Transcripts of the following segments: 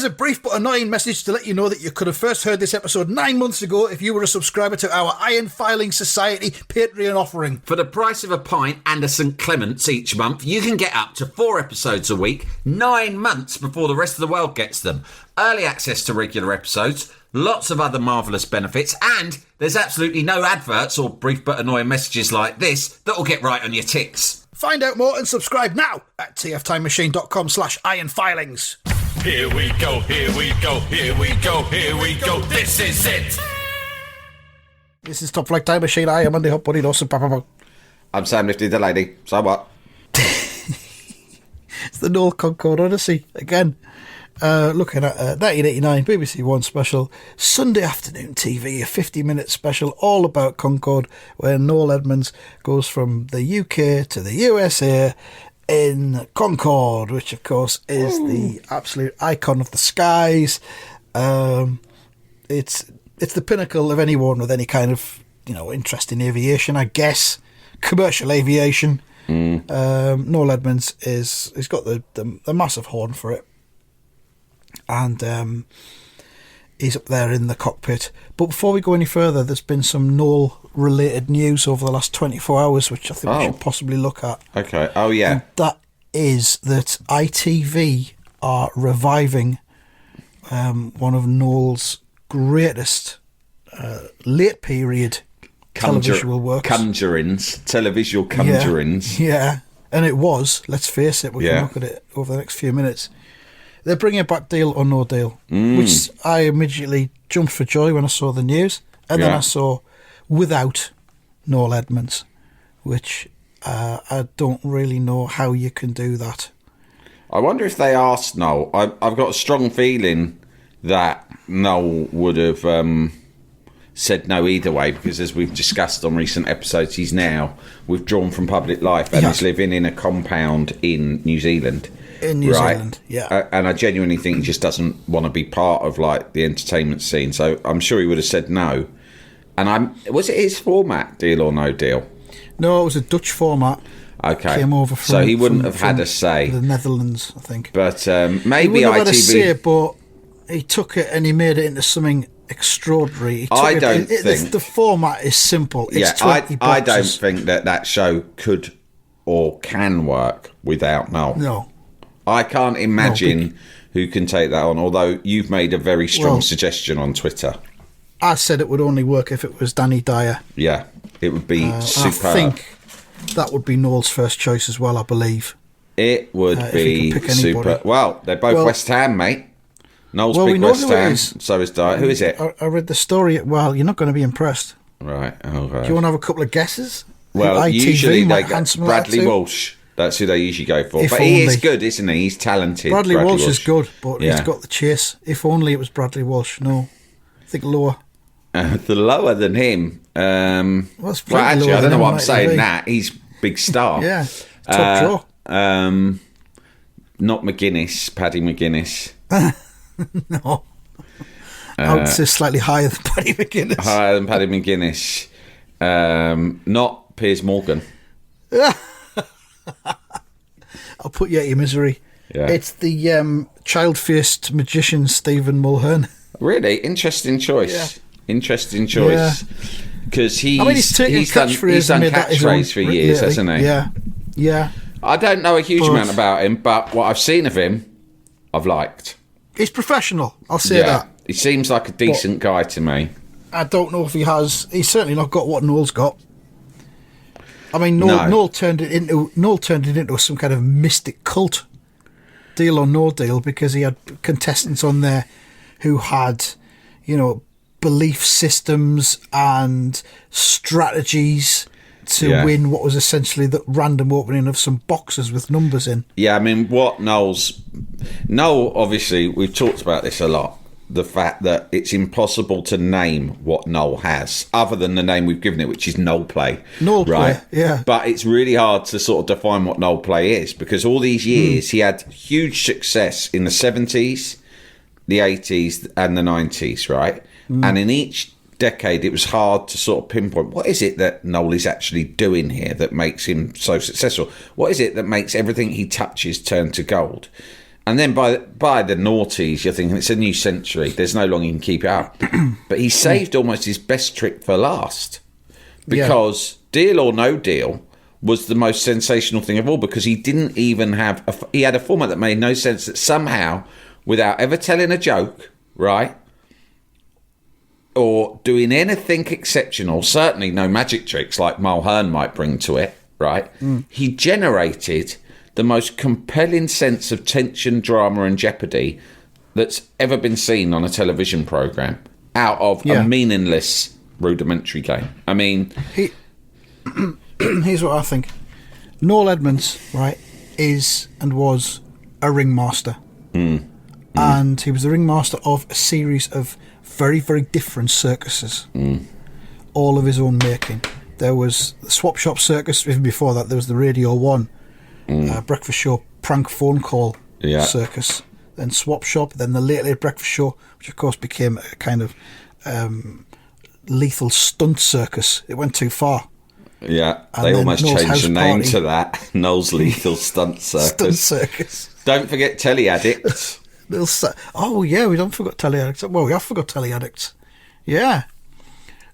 Here's a brief but annoying message to let you know that you could have first heard this episode 9 months ago if you were a subscriber to our Iron Filing Society Patreon offering. For the price of a pint and a St Clement's each month, you can get up to 4 episodes a week, 9 months before the rest of the world gets them. Early access to regular episodes, lots of other marvellous benefits, and there's absolutely no adverts or brief but annoying messages like this that will get right on your ticks. Find out more and subscribe now at tftimemachine.com/ironfilings. Here we go, here we go, here we go, here we go, this is it! This is Top Flight Time Machine. I am Andy Hot Buddy Dawson. I'm Sam Lifty the Lady, so what? It's the Noel Concorde Odyssey again. Looking at 1989 BBC One special, Sunday afternoon TV, a 50-minute special all about Concorde, where Noel Edmonds goes from the UK to the USA in Concorde, which of course is the absolute icon of the skies. It's the pinnacle of anyone with any kind of interest in aviation, I guess, commercial aviation. Noel Edmonds he's got the massive horn for it. And he's up there in the cockpit. But before we go any further, there's been some Noel-related news over the last 24 hours, which I think we should possibly look at. Okay. Oh, yeah. And that is that ITV are reviving one of Noel's greatest late-period televisual works. Televisual conjurings. Yeah, and it was, let's face it, we can look at it over the next few minutes. They're bringing back Deal or No Deal, which I immediately jumped for joy when I saw the news. And then I saw Without Noel Edmonds, which I don't really know how you can do that. I wonder if they asked Noel. I've got a strong feeling that Noel would have said no either way, because as we've discussed on recent episodes, he's now withdrawn from public life and is living in a compound in New Zealand. In New Zealand, yeah. And I genuinely think he just doesn't want to be part of the entertainment scene. So I'm sure he would have said no. And was it his format, Deal or No Deal? No, it was a Dutch format. Okay. Came over from, so he wouldn't have had a say. The Netherlands, I think. But maybe he wouldn't have ITV. had a say, but he took it and he made it into something extraordinary. I don't think the format is simple. It's 20 I boxes. don't think that show could or can work without Noel. No. I can't imagine who can take that on, although you've made a very strong suggestion on Twitter. I said it would only work if it was Danny Dyer. Yeah, it would be superb. I think that would be Noel's first choice as well, I believe. It would be super. Well, they're both West Ham, mate. Noel's big West Ham, so is Dyer. Who is it? I read the story. Well, you're not going to be impressed. Right. Oh, right. Do you want to have a couple of guesses? Well, usually they go Bradley like Walsh. That's who they usually go for. But he is good, isn't he? He's talented. Bradley Walsh is good, but he's got the chase. If only it was Bradley Walsh. No. I think lower. The lower than him. Well, actually, I don't know why I'm saying that. He's big star. Yeah. Top draw. Not McGuinness, Paddy McGuinness. No. I would say slightly higher than Paddy McGuinness. Higher than Paddy McGuinness. Not Piers Morgan. I'll put you out of your misery. Yeah. It's the child-faced magician Stephen Mulhern. Really? Interesting choice. Yeah. Interesting choice. Because he's done catchphrase for years, hasn't he? Yeah. Yeah. I don't know a huge amount about him, but what I've seen of him, I've liked. He's professional, I'll say that. He seems like a decent guy to me. I don't know if he has. He's certainly not got what Noel's got. I mean, Noel turned it into some kind of mystic cult, Deal or No Deal, because he had contestants on there who had, belief systems and strategies to win what was essentially the random opening of some boxes with numbers in. Yeah, I mean, Noel, obviously, we've talked about this a lot. The fact that it's impossible to name what Noel has, other than the name we've given it, which is Noel Play. Noel Play, yeah. But it's really hard to sort of define what Noel Play is, because all these years he had huge success in the 70s, the 80s and the 90s, right? And in each decade, it was hard to sort of pinpoint what is it that Noel is actually doing here that makes him so successful? What is it that makes everything he touches turn to gold? And then by the noughties, you're thinking it's a new century. There's no longer you can keep it up. But he saved almost his best trick for last, because Deal or No Deal was the most sensational thing of all, because he didn't even have he had a format that made no sense, that somehow, without ever telling a joke, right, or doing anything exceptional, certainly no magic tricks like Mulhern might bring to it, right, he generated the most compelling sense of tension, drama and jeopardy that's ever been seen on a television programme out of a meaningless, rudimentary game. I mean... Here's what I think. Noel Edmonds, right, is and was a ringmaster. And he was the ringmaster of a series of very, very different circuses, all of his own making. There was the Swap Shop Circus. Even before that, there was the Radio 1 breakfast show prank phone call circus. Then Swap Shop, then the Late Late Breakfast Show, which of course became a kind of lethal stunt circus. It went too far. Yeah, they almost changed the name to that. Noel's Lethal Stunt Circus. Stunt Circus. Don't forget Telly Addicts. Oh, yeah, we don't forget Telly Addicts. Well, we have forgot Telly Addicts. Yeah.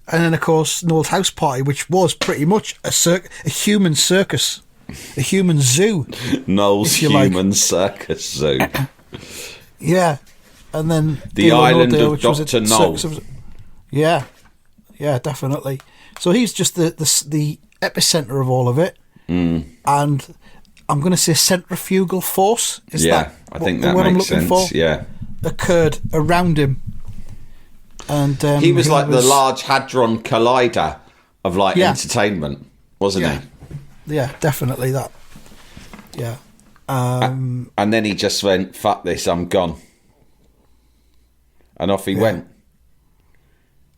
And then, of course, Noel's House Party, which was pretty much a human circus. A human zoo. Noel's Human Circus Zoo. Yeah. And then... The Island of Dr. Noel. Yeah. Yeah, definitely. So he's just the epicenter of all of it, and I'm going to say centrifugal force. Is that I think that makes sense. For? Yeah, occurred around him, and he was like the Large Hadron Collider of entertainment, wasn't he? Yeah, definitely that. Yeah, and then he just went, "Fuck this, I'm gone," and off he went.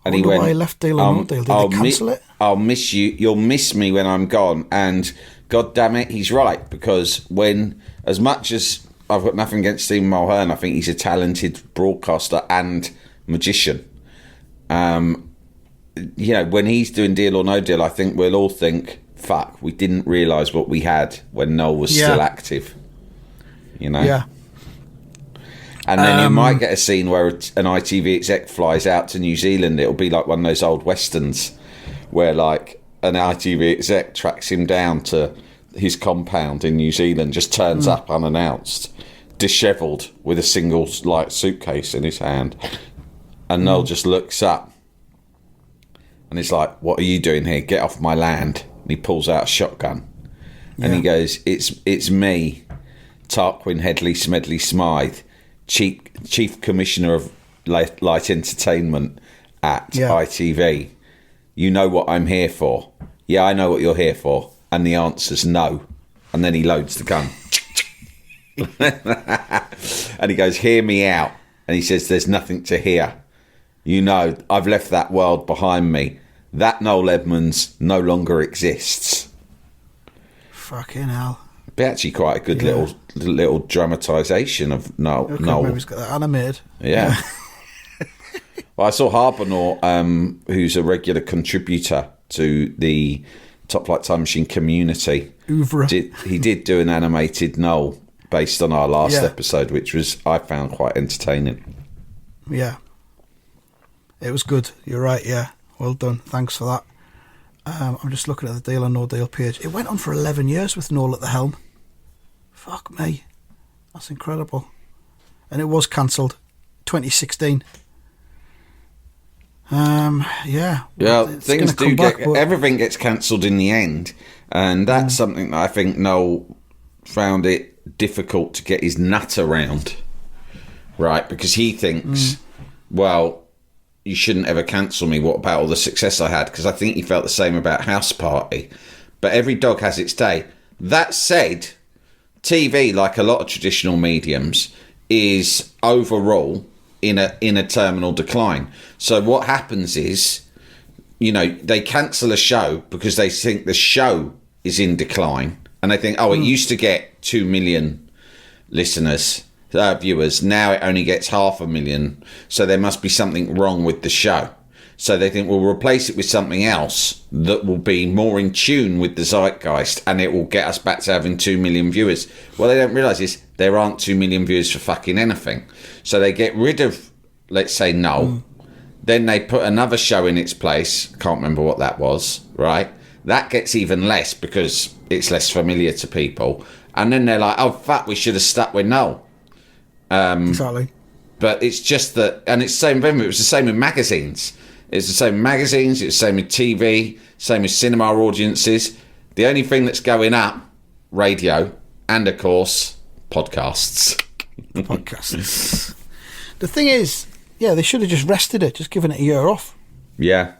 And he went, why he left Deal or No Deal. Did they cancel it? I'll miss you. You'll miss me when I'm gone. And God damn it, he's right. Because as much as I've got nothing against Stephen Mulhern, I think he's a talented broadcaster and magician. When he's doing Deal or No Deal, I think we'll all think, fuck, we didn't realise what we had when Noel was still active. Yeah. And then you might get a scene where an ITV exec flies out to New Zealand. It'll be like one of those old westerns where like an ITV exec tracks him down to his compound in New Zealand, just turns up unannounced, dishevelled with a single light suitcase in his hand. And Noel just looks up and it's like, what are you doing here? Get off my land. And he pulls out a shotgun and he goes, it's me, Tarquin Headley Smedley Smythe, Chief Commissioner of Light Entertainment at ITV. You know what I'm here for? Yeah, I know what you're here for. And the answer's no. And then he loads the gun. And he goes, hear me out. And he says, there's nothing to hear. I've left that world behind me. That Noel Edmonds no longer exists. Fucking hell. Be actually quite a good little dramatisation of Noel. Maybe he's got that animated. Yeah. Well, I saw Harbour, who's a regular contributor to the Top Flight Time Machine community. He did do an animated Noel based on our last episode, which I found quite entertaining. Yeah. It was good. You're right, yeah. Well done. Thanks for that. I'm just looking at the Deal or No Deal page. It went on for 11 years with Noel at the helm. Fuck me. That's incredible. And it was cancelled 2016. Yeah, things do everything gets cancelled in the end, and that's something that I think Noel found it difficult to get his nut around, right? Because he thinks, well, you shouldn't ever cancel me. What about all the success I had? Because I think he felt the same about House Party. But every dog has its day. That said, TV, like a lot of traditional mediums, is overall in a terminal decline. So what happens is, they cancel a show because they think the show is in decline, and they think, it used to get 2 million listeners. Viewers, now it only gets 500,000, so there must be something wrong with the show. So they think we'll replace it with something else that will be more in tune with the zeitgeist, and it will get us back to having 2 million viewers. What they don't realise is there aren't 2 million viewers for fucking anything. So they get rid of, let's say, Noel. Then they put another show in its place. Can't remember what that was, right? That gets even less because it's less familiar to people. And then they're like, oh, fuck, we should have stuck with Noel. Exactly. But it's just that, and it's the same. Remember, it was the same with magazines. It's the same with magazines. It's the same with TV. Same with cinema audiences. The only thing that's going up, radio, and of course, podcasts. Podcasts. The thing is, yeah, they should have just rested it, just given it a year off. Yeah.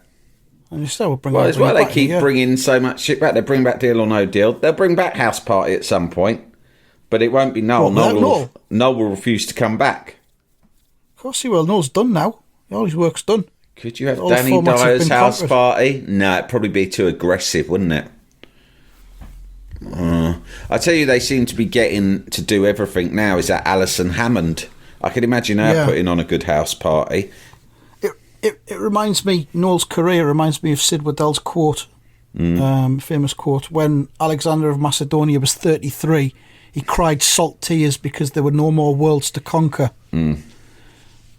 And instead, we'll bring. Well, that's why they back keep bringing so much shit back. They bring back Deal or No Deal. They'll bring back House Party at some point, but it won't be Noel. Noel will refuse to come back. Of course he will. Noel's done now. All his work's done. Could you have Danny Dyer's House Party? No, it'd probably be too aggressive, wouldn't it? I tell you, they seem to be getting to do everything now. Is that Alison Hammond? I can imagine her putting on a good house party. It reminds me, Noel's career reminds me of Sid Waddell's quote, famous quote. When Alexander of Macedonia was 33, he cried salt tears because there were no more worlds to conquer.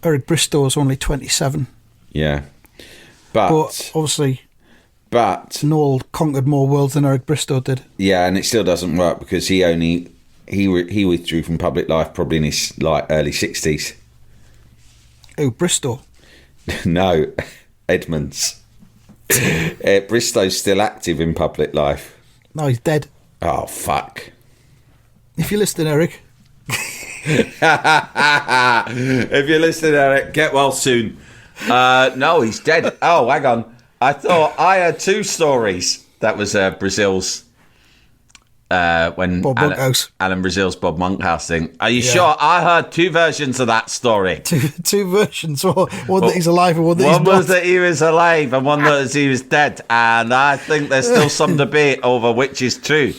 Eric Bristow was only 27. Yeah. But obviously... Noel conquered more worlds than Eric Bristow did. Yeah, and it still doesn't work because he withdrew from public life probably in his early 60s. Oh, Bristow? No, Edmonds. Bristow's still active in public life. No, he's dead. Oh, fuck. If you're listening, Eric. If you're listening, Eric, get well soon. No, he's dead. Oh, hang on. I thought I had two stories. That was Brazil's when Alan Brazil's Bob Monkhouse thing. Are you sure? I heard two versions of that story. Two versions. One that he's alive and one that he's not. One was that he was alive and one that he was dead. And I think there's still some debate over which is true.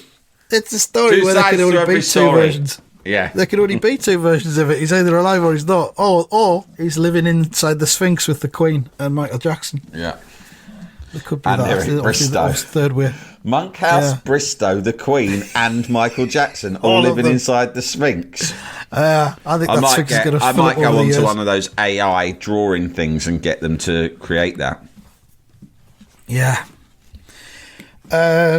It's a story where there can only be two versions. Yeah. There can only be two versions of it. He's either alive or he's not. Or he's living inside the Sphinx with the Queen and Michael Jackson. Yeah. It could be and that. Eric Bristow. Third way. Monkhouse, Bristow, the Queen, and Michael Jackson all living inside the Sphinx. I think that Sphinx is going to fill up over the years. I might go onto one of those AI drawing things and get them to create that. Yeah.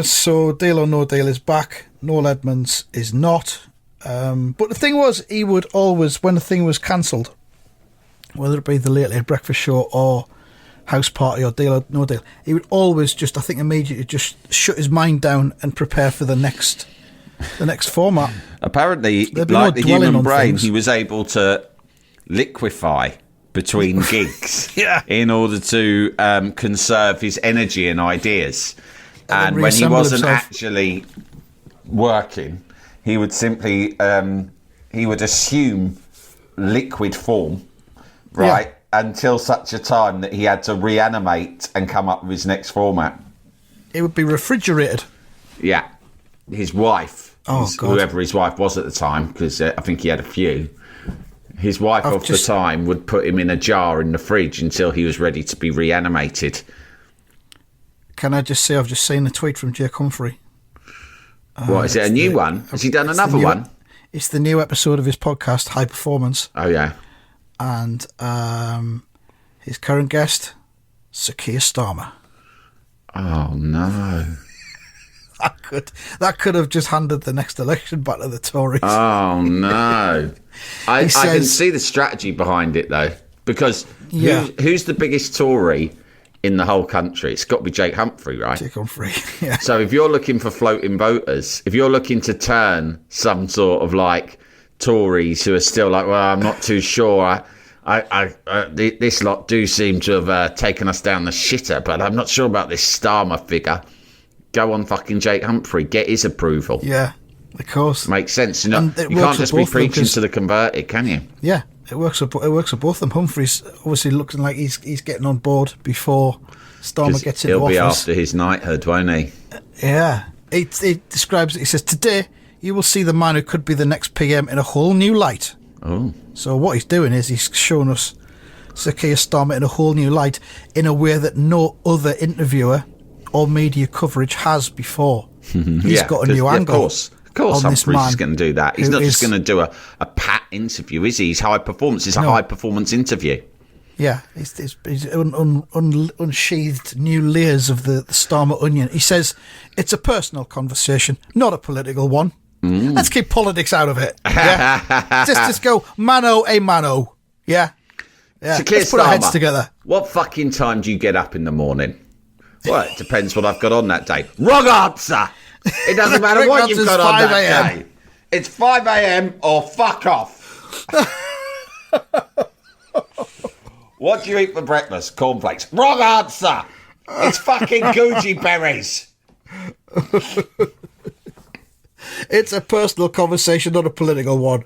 So Deal or No Deal is back. Noel Edmonds is not. But the thing was, he would always, when the thing was cancelled, whether it be the Late Late Breakfast Show or House Party or Deal or No Deal, he would always just, I think, immediately just shut his mind down and prepare for the next format. Apparently, like the human brain, he was able to liquefy between gigs in order to conserve his energy and ideas. And when he wasn't actually working, he would simply he would assume liquid form, right? Until such a time that he had to reanimate and come up with his next format. It would be refrigerated. Yeah. His wife, whoever his wife was at the time, because I think he had a few, his wife the time would put him in a jar in the fridge until he was ready to be reanimated. Can I just say I've just seen a tweet from Jake Humphrey. What, is it a new one? Has he done another one? It's the new episode of his podcast, High Performance. Oh, yeah. And his current guest, Sir Keir Starmer. Oh, no. That could have just handed the next election back to the Tories. Oh, no. I can see the strategy behind it, though. Because who's the biggest Tory in the whole country? It's got to be Jake Humphrey, right? Jake Humphrey, yeah. So if you're looking for floating voters, if you're looking to turn some sort of Tories who are still well, I'm not too sure. This lot do seem to have taken us down the shitter, but I'm not sure about this Starmer figure. Go on fucking Jake Humphrey, get his approval. Yeah, of course. Makes sense. You can't just be preaching to the converted, can you? Yeah, it works for both of them. Humphrey's obviously looking like he's getting on board before Starmer gets into office. He'll be after his knighthood, won't he? Yeah. He describes it. He says, today you will see the man who could be the next PM in a whole new light. Oh. So what he's doing is he's showing us Sir Keir Starmer in a whole new light in a way that no other interviewer or media coverage has before. He's got a new angle. Of course, Humphreys is going to do that. He's not just going to do a pat interview, is he? He's high performance. It's a high performance interview. Yeah, he's unsheathed new layers of the Starmer onion. He says it's a personal conversation, not a political one. Let's keep politics out of it. Yeah? just go mano a mano. Yeah. So let's put our heads together. What fucking time do you get up in the morning? Well, it depends what I've got on that day. Wrong answer. It doesn't matter what you've got on that day. It's 5 a.m. or fuck off. What do you eat for breakfast? Cornflakes. Wrong answer. It's fucking Gucci berries. It's a personal conversation, not a political one.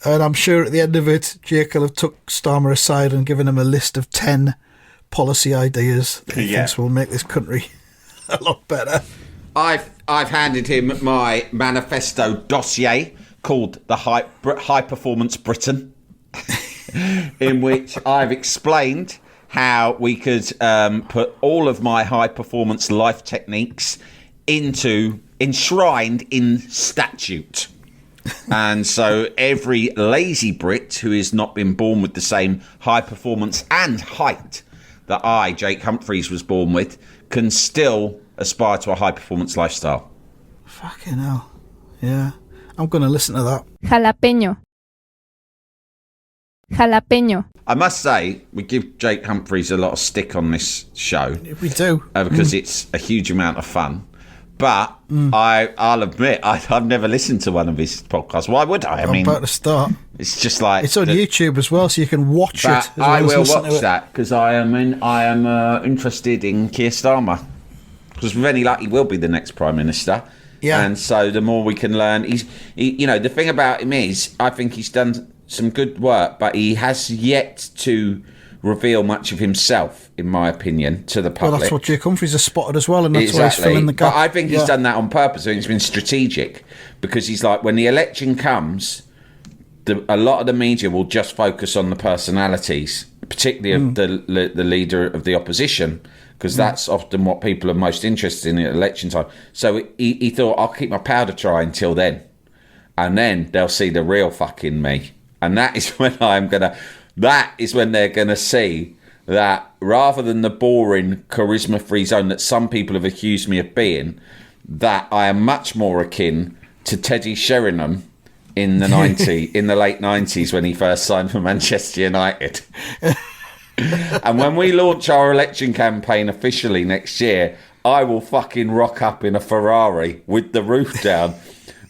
And I'm sure at the end of it, Jake will have took Starmer aside and given him a list of 10 policy ideas that he thinks will make this country a lot better. I've handed him my manifesto dossier called the High Performance Britain, in which I've explained how we could put all of my high performance life techniques enshrined in statute. And so every lazy Brit who has not been born with the same high performance and height that I, Jake Humphreys, was born with, can still aspire to a high performance lifestyle. Fucking hell. Yeah. I'm going to listen to that. Jalapeño. I must say, we give Jake Humphreys a lot of stick on this show. We do. Because it's a huge amount of fun. But I'll admit, I've never listened to one of his podcasts. Why would I? I'm about to start. It's just like... It's on YouTube as well, so you can watch it. I will watch that, because I am interested in Keir Starmer. Because with any luck, he will be the next Prime Minister. Yeah. And so the more we can learn... the thing about him is, I think he's done some good work, but he has yet to reveal much of himself, in my opinion, to the public. Well, that's what Jake Humphreys has spotted as well, and that's why he's filling the gap. But I think he's done that on purpose. I think it's been strategic, because he's like, when the election comes, a lot of the media will just focus on the personalities, particularly of the leader of the opposition, because that's often what people are most interested in at election time. So he thought, I'll keep my powder dry until then, and then they'll see the real fucking me. And that is when they're going to see that rather than the boring charisma-free zone that some people have accused me of being, that I am much more akin to Teddy Sheringham in the late 90s when he first signed for Manchester United. And when we launch our election campaign officially next year, I will fucking rock up in a Ferrari with the roof down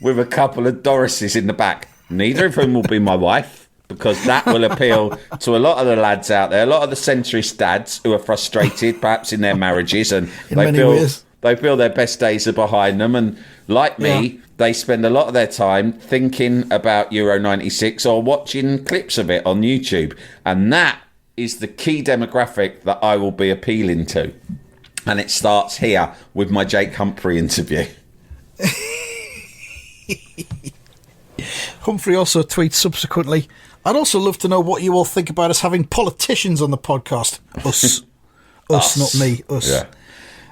with a couple of Dorises in the back. Neither of whom will be my wife, because that will appeal to a lot of the lads out there, a lot of the centrist dads who are frustrated perhaps in their marriages, and they feel their best days are behind them, and like me, they spend a lot of their time thinking about Euro 96 or watching clips of it on YouTube, and that is the key demographic that I will be appealing to. And it starts here with my Jake Humphrey interview. Humphrey also tweets subsequently, I'd also love to know what you all think about us having politicians on the podcast. Us, not me. Us. Yeah.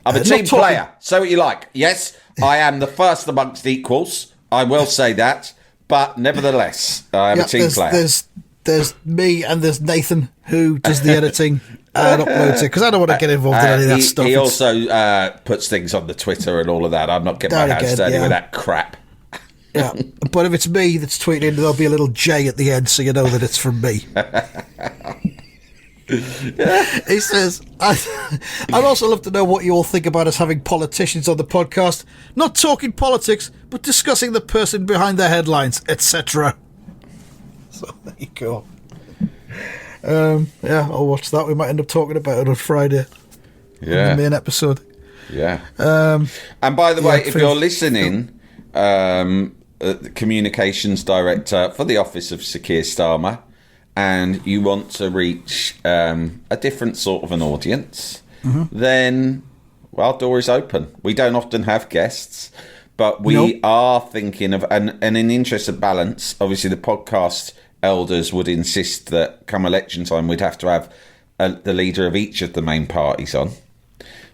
I'm a team player. Say what you like. Yes, I am the first amongst equals. I will say that. But nevertheless, I am a team player. There's me and there's Nathan who does the editing and uploads it, because I don't want to get involved in any of that stuff. He also puts things on the Twitter and all of that. I'm not getting my hands dirty with that crap. Yeah, but if it's me that's tweeting, there'll be a little J at the end, so you know that it's from me. He says, I'd also love to know what you all think about us having politicians on the podcast, not talking politics, but discussing the person behind the headlines, etc. So there you go. I'll watch that. We might end up talking about it on Friday. Yeah. In the main episode. Yeah. And by the way, if you're listening, the communications director for the office of Sir Keir Starmer, and you want to reach a different sort of an audience, then, well, door is open. We don't often have guests, but we are thinking of, and in the interest of balance, obviously the podcast elders would insist that come election time we'd have to have the leader of each of the main parties on.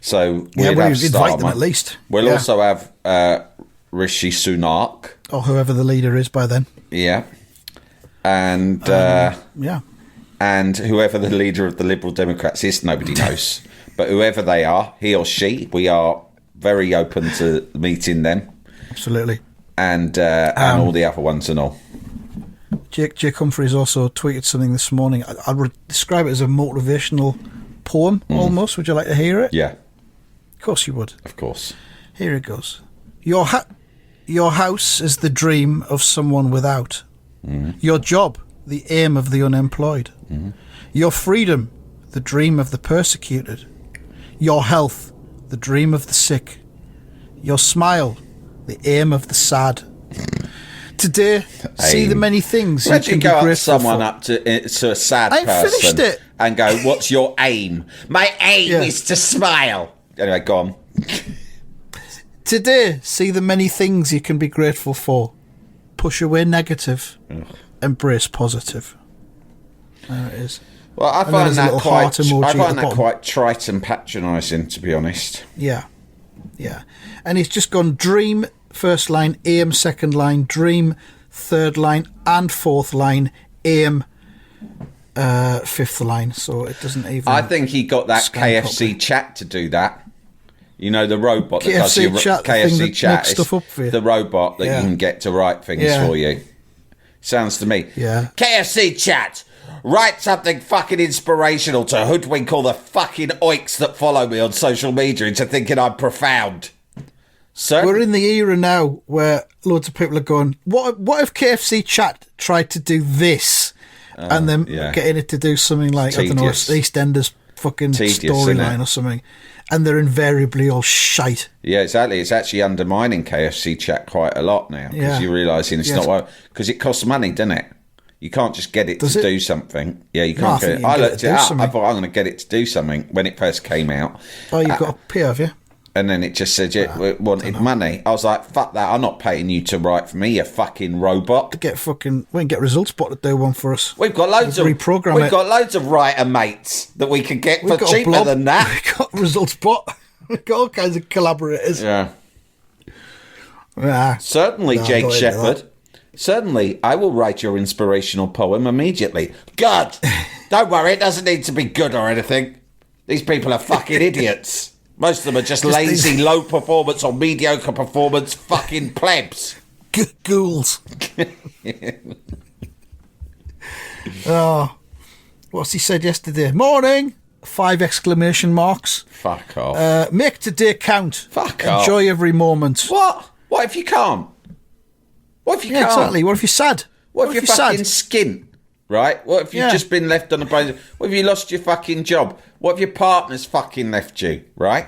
So we'd have invite them at least. We'll also have Rishi Sunak. Or whoever the leader is by then. Yeah. And and whoever the leader of the Liberal Democrats is, nobody knows. But whoever they are, he or she, we are very open to meeting them. Absolutely. And all the other ones and all. Jake Humphreys also tweeted something this morning. I would describe it as a motivational poem, almost. Would you like to hear it? Yeah. Of course you would. Of course. Here it goes. Your house is the dream of someone without. Your job, the aim of the unemployed. Your freedom, the dream of the persecuted. Your health, the dream of the sick. Your smile, the aim of the sad. Today, see the many things you can be grateful for. To a sad person. I finished it. And go, what's your aim? My aim is to smile. Anyway, go on. Today, see the many things you can be grateful for. Push away negative. Embrace positive. There it is. Well, I find that quite trite and patronising, to be honest. Yeah. And he's just gone dream, first line, aim, second line, dream, third line, and fourth line, aim, fifth line. So it doesn't even... I think he got that KFC chat to do that. You know, the robot that does your KFC chat. Stuff up for you. The robot that you can get to write things for you. Sounds to me. Yeah. KFC chat. Write something fucking inspirational to hoodwink all the fucking oiks that follow me on social media into thinking I'm profound. So we're in the era now where loads of people are going, what if KFC chat tried to do this? And then getting it to do something like, I don't know, EastEnders fucking storyline or something. And they're invariably all shite. Yeah, exactly. It's actually undermining KFC chat quite a lot now because you're realising it's not... Because it costs money, doesn't it? You can't just get it to do something. Yeah, you can't get it. I looked it up. I thought I'm going to get it to do something when it first came out. Oh, you've got to pay, have you? And then it just said it wanted money. I was like, fuck that. I'm not paying you to write for me, you fucking robot. We can get ResultSpot to do one for us. We've got loads of writer mates that we can get for cheaper than that. We've got ResultSpot. We've got all kinds of collaborators. Yeah. Certainly, Jake Shepherd. Certainly, I will write your inspirational poem immediately. Good. Don't worry, it doesn't need to be good or anything. These people are fucking idiots. Most of them are just lazy, low performance or mediocre performance fucking plebs. Ghouls. Oh, what's he said yesterday? Morning! 5 exclamation marks. Fuck off. Make today count. Fuck off. Enjoy every moment. What? What if you can't? What if you can't? Exactly. What if you're sad? What if you're fucking skint? Right? What if you've just been left on the brain? What if you lost your fucking job? What if your partner's fucking left you? Right?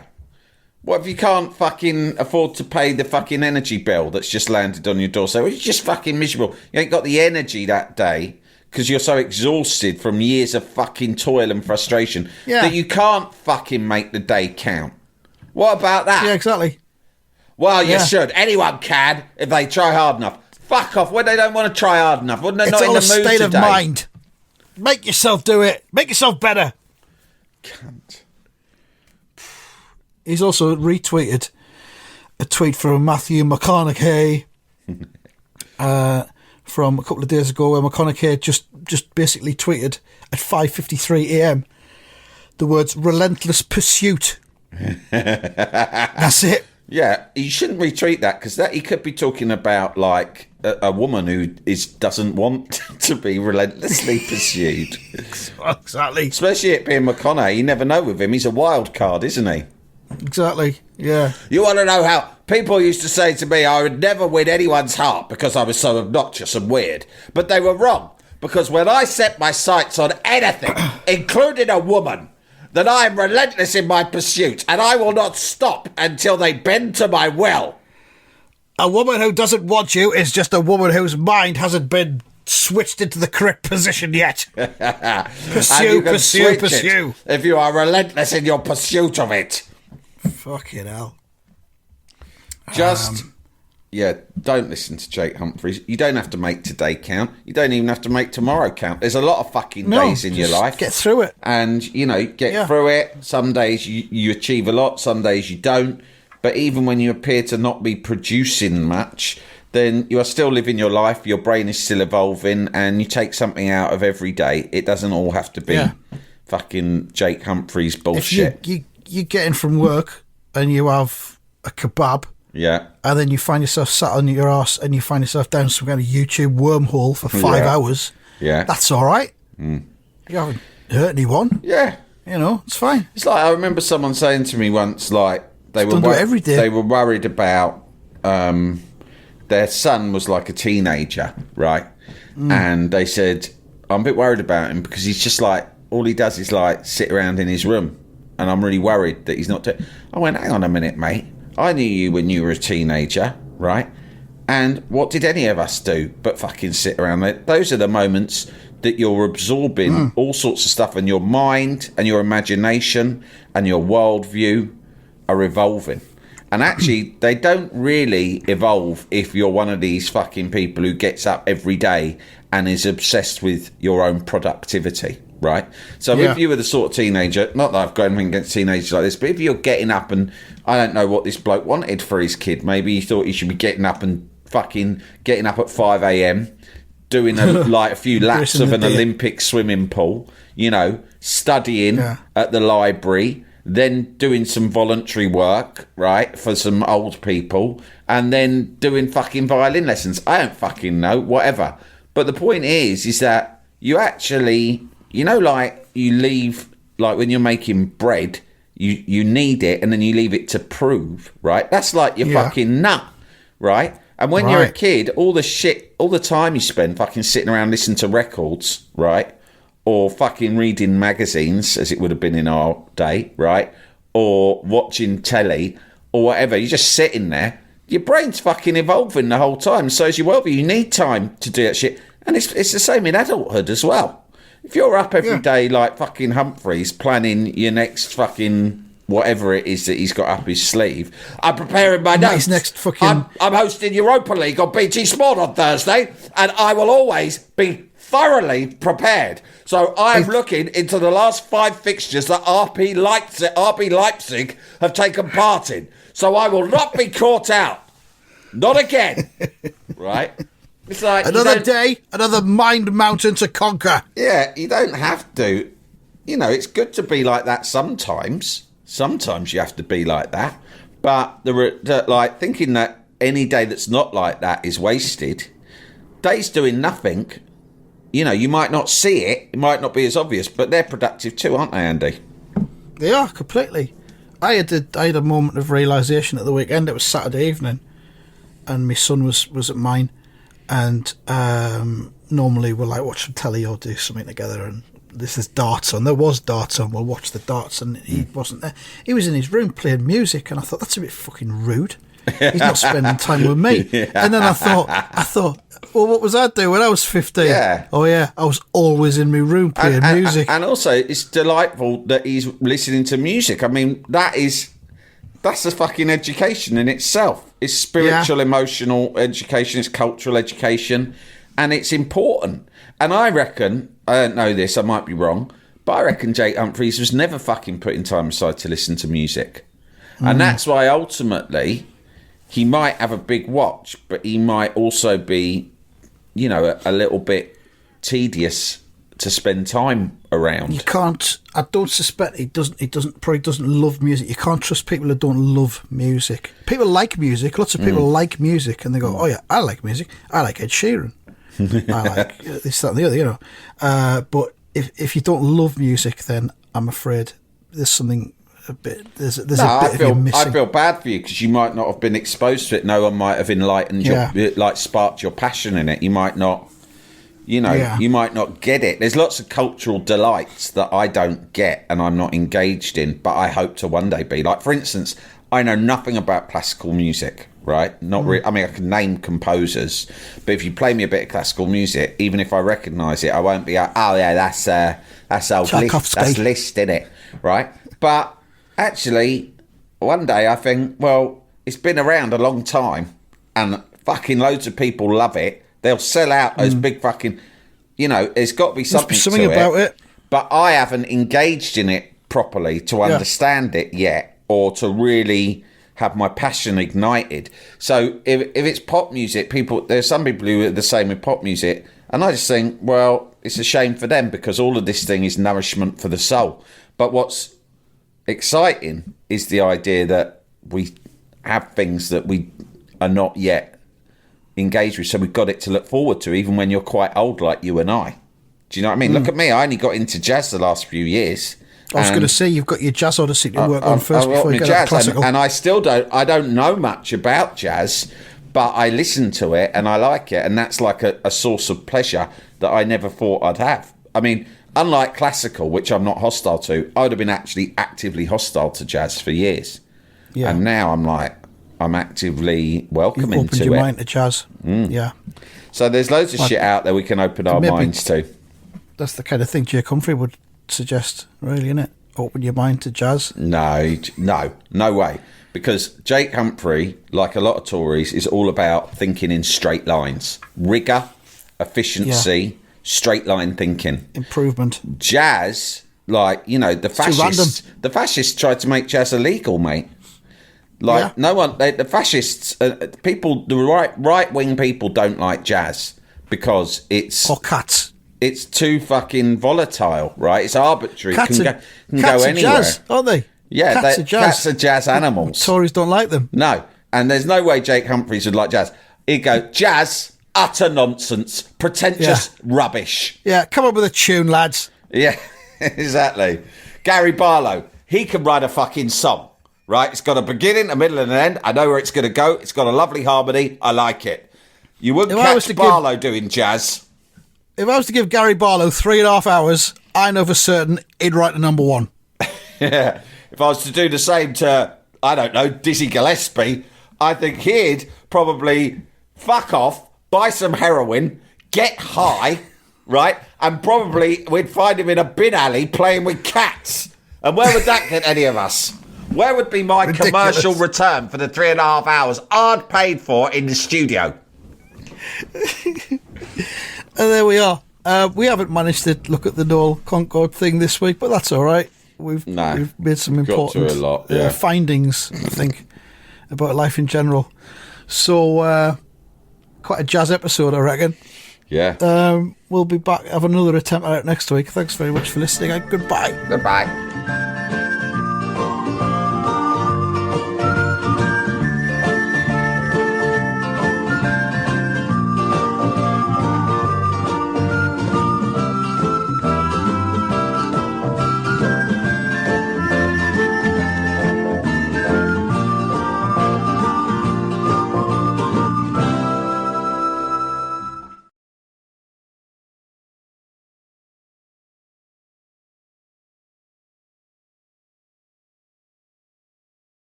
What if you can't fucking afford to pay the fucking energy bill that's just landed on your door? So you're just fucking miserable. You ain't got the energy that day because you're so exhausted from years of fucking toil and frustration that you can't fucking make the day count. What about that? Yeah, exactly. Well, you should. Anyone can if they try hard enough. Fuck off when they don't want to try hard enough. When they're not in the mood today. It's all a state of mind. Make yourself do it. Make yourself better. Cunt. He's also retweeted a tweet from Matthew McConaughey from a couple of days ago where McConaughey just basically tweeted at 5:53 a.m. the words "relentless pursuit." That's it. Yeah, you shouldn't retweet that because he could be talking about like a woman who doesn't want to be relentlessly pursued. Exactly. Especially it being McConaughey, you never know with him. He's a wild card, isn't he? Exactly. Yeah. You want to know how people used to say to me I would never win anyone's heart because I was so obnoxious and weird, but they were wrong because when I set my sights on anything, including a woman, that I am relentless in my pursuit, and I will not stop until they bend to my will. A woman who doesn't want you is just a woman whose mind hasn't been switched into the correct position yet. Pursue. If you are relentless in your pursuit of it. Fucking hell. yeah, don't listen to Jake Humphries. You don't have to make today count. You don't even have to make tomorrow count. There's a lot of fucking days in your life. Get through it. And, get through it. Some days you achieve a lot, some days you don't. But even when you appear to not be producing much, then you are still living your life, your brain is still evolving, and you take something out of every day. It doesn't all have to be fucking Jake Humphries bullshit. If you get in from work and you have a kebab, and then you find yourself sat on your arse and you find yourself down some kind of YouTube wormhole for 5 hours, that's all right. You haven't hurt anyone. Yeah. It's fine. It's like, I remember someone saying to me once, like, they were every day. They were worried about their son was like a teenager, right? And they said, I'm a bit worried about him because he's just like, all he does is like sit around in his room, and I'm really worried that he's not. I went, hang on a minute, mate. I knew you when you were a teenager, right? And what did any of us do but fucking sit around there? Those are the moments that you're absorbing all sorts of stuff, and your mind and your imagination and your worldview are evolving. And actually, they don't really evolve if you're one of these fucking people who gets up every day and is obsessed with your own productivity, right? So if you were the sort of teenager, not that I've got anything against teenagers like this, but if you're getting up and I don't know what this bloke wanted for his kid, maybe he thought he should be getting up and fucking getting up at 5 a.m, doing a few laps of an Olympic swimming pool, studying at the library, then doing some voluntary work, right, for some old people, and then doing fucking violin lessons. I don't fucking know, whatever. But the point is that you actually, like you leave, like when you're making bread, you knead it and then you leave it to prove, right? That's like your fucking nut, right? And when you're a kid, all the time you spend fucking sitting around listening to records, right? Or fucking reading magazines, as it would have been in our day, right? Or watching telly, or whatever. You're just sitting there. Your brain's fucking evolving the whole time. So as you well be, you need time to do that shit. And it's the same in adulthood as well. If you're up every day like fucking Humphries planning your next fucking whatever it is that he's got up his sleeve. I'm preparing my notes. Next fucking... I'm hosting Europa League on BT Sport on Thursday, and I will always be thoroughly prepared. So I'm looking into the last 5 fixtures that RB Leipzig have taken part in. So I will not be caught out. Not again. Right? It's like another day, another mind mountain to conquer. Yeah, you don't have to. It's good to be like that sometimes. Sometimes you have to be like that. But like thinking that any day that's not like that is wasted. Days doing nothing. You might not see it. It might not be as obvious, but they're productive too, aren't they, Andy? They are, completely. I had a moment of realisation at the weekend. It was Saturday evening, and my son was at mine, and normally we'll like watch some telly or do something together, and this is darts on. There was darts on. We'll watch the darts, and he wasn't there. He was in his room playing music, and I thought, that's a bit fucking rude. He's not spending time with me. And then I thought, well, what was I doing when I was 15? Yeah. Oh, yeah, I was always in my room playing music. And also, it's delightful that he's listening to music. I mean, that's a fucking education in itself. It's spiritual, emotional education, it's cultural education, and it's important. And I reckon, I don't know this, I might be wrong, but I reckon Jake Humphries was never fucking putting time aside to listen to music. And that's why ultimately he might have a big watch, but he might also be, a little bit tedious to spend time around. You can't. I don't suspect he probably doesn't love music. You can't trust people who don't love music. People like music. Lots of people like music, and they go, "Oh yeah, I like music. I like Ed Sheeran. I like this, that, and the other." But if you don't love music, then I'm afraid there's something. There's a bit of you missing. I feel bad for you because you might not have been exposed to it. No one might have enlightened sparked your passion in it. You might not, you might not get it. There's lots of cultural delights that I don't get and I'm not engaged in, but I hope to one day be. Like, for instance, I know nothing about classical music, right? Not really. I mean, I can name composers, but if you play me a bit of classical music, even if I recognise it, I won't be like, oh yeah, that's old Liszt, that's Liszt, innit? Right? But actually, one day I think, well, it's been around a long time, and fucking loads of people love it, they'll sell out those big fucking, there's got to be something about it. But I haven't engaged in it properly to understand it yet, or to really have my passion ignited. So if it's pop music, there's some people who are the same with pop music, and I just think, well, it's a shame for them because all of this thing is nourishment for the soul. But what's exciting is the idea that we have things that we are not yet engaged with, so we've got it to look forward to, even when you're quite old like you and I. Do you know what I mean? Look at me, I only got into jazz the last few years. I was going to say, you've got your jazz Odyssey to work on first before you get classical. And I still don't know much about jazz, but I listen to it and I like it, and that's like a source of pleasure that I never thought I'd have. I mean, unlike classical, which I'm not hostile to, I would have been actually actively hostile to jazz for years. Yeah. And now I'm actively welcoming to it. You've opened your mind to jazz. Yeah. So there's loads of shit out there we can open our minds to. That's the kind of thing Jake Humphrey would suggest, really, isn't it? Open your mind to jazz. No way. Because Jake Humphrey, like a lot of Tories, is all about thinking in straight lines. Rigour, efficiency, straight line thinking. Improvement. Jazz, the fascists tried to make jazz illegal, mate. The fascists, people, the right-wing people don't like jazz because it's... Or cats. It's too fucking volatile, right? It's arbitrary. Cats can are go anywhere. Jazz, aren't they? Yeah, cats are jazz animals. Tories don't like them. No, and there's no way Jake Humphries would like jazz. He'd go, jazz, utter nonsense, pretentious rubbish. Yeah, come up with a tune, lads. Yeah, exactly. Gary Barlow, he can write a fucking song, right? It's got a beginning, a middle and an end. I know where it's going to go. It's got a lovely harmony. I like it. You wouldn't catch Barlow doing jazz. If I was to give Gary Barlow 3.5 hours, I know for certain he'd write the number one. Yeah. If I was to do the same to, I don't know, Dizzy Gillespie, I think he'd probably fuck off, buy some heroin, get high, right? And probably we'd find him in a bin alley playing with cats. And where would that get any of us? Where would be my commercial return for the 3.5 hours I'd paid for in the studio? And there we are. We haven't managed to look at the Noel Concorde thing this week, but that's all right. We've made some important findings, I think, about life in general. So, quite a jazz episode, I reckon. Yeah. We'll be back, have another attempt at it next week. Thanks very much for listening, and goodbye. Goodbye.